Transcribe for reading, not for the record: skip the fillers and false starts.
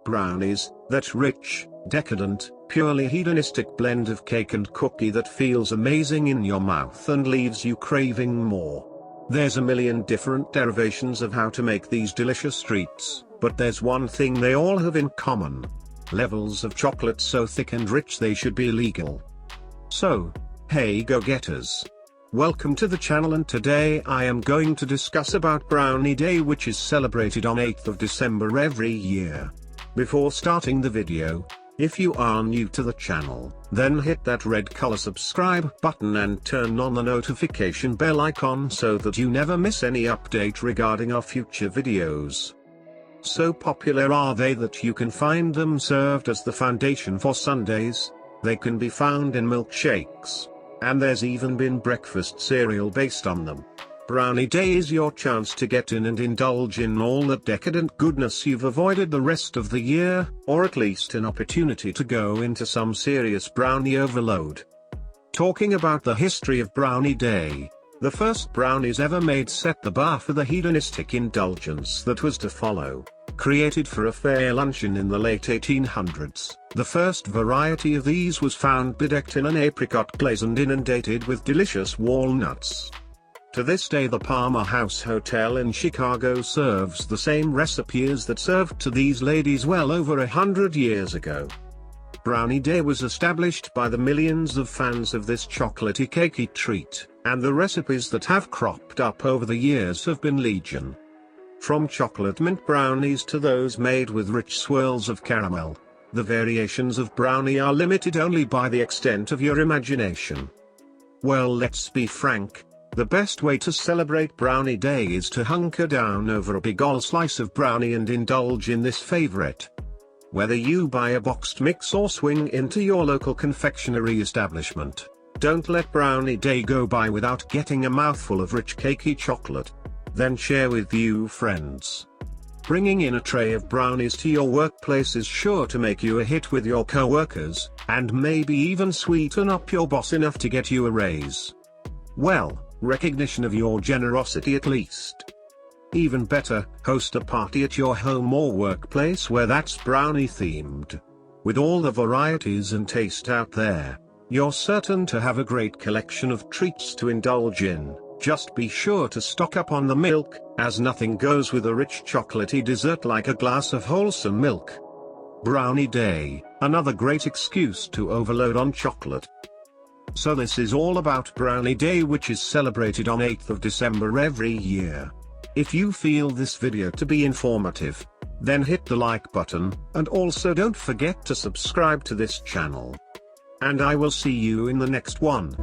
brownies, that rich, decadent, purely hedonistic blend of cake and cookie that feels amazing in your mouth and leaves you craving more. There's a million different derivations of how to make these delicious treats, but there's one thing they all have in common: levels of chocolate so thick and rich they should be illegal. So, hey go-getters! Welcome to the channel, and today I am going to discuss about Brownie Day, which is celebrated on 8th of December every year. Before starting the video, if you are new to the channel, then hit that red color subscribe button and turn on the notification bell icon so that you never miss any update regarding our future videos. So popular are they that you can find them served as the foundation for sundaes. They can be found in milkshakes, and there's even been breakfast cereal based on them. Brownie Day is your chance to get in and indulge in all that decadent goodness you've avoided the rest of the year, or at least an opportunity to go into some serious brownie overload. Talking about the history of Brownie Day, the first brownies ever made set the bar for the hedonistic indulgence that was to follow. Created for a fair luncheon in the late 1800s, the first variety of these was found bedecked in an apricot glaze and inundated with delicious walnuts. To this day the Palmer House Hotel in Chicago serves the same recipe as that served to these ladies well over 100 years ago. Brownie Day was established by the millions of fans of this chocolatey cakey treat, and the recipes that have cropped up over the years have been legion. From chocolate mint brownies to those made with rich swirls of caramel, the variations of brownie are limited only by the extent of your imagination. Well, let's be frank. The best way to celebrate Brownie Day is to hunker down over a big ol' slice of brownie and indulge in this favorite. Whether you buy a boxed mix or swing into your local confectionery establishment, don't let Brownie Day go by without getting a mouthful of rich cakey chocolate. Then share with you friends. Bringing in a tray of brownies to your workplace is sure to make you a hit with your coworkers, and maybe even sweeten up your boss enough to get you a raise. Well, recognition of your generosity at least. Even better, host a party at your home or workplace where that's brownie themed. With all the varieties and taste out there, you're certain to have a great collection of treats to indulge in. Just be sure to stock up on the milk, as nothing goes with a rich chocolatey dessert like a glass of wholesome milk. Brownie Day, another great excuse to overload on chocolate. So this is all about Brownie Day, which is celebrated on 8th of December every year. If you feel this video to be informative, then hit the like button, and also don't forget to subscribe to this channel. And I will see you in the next one.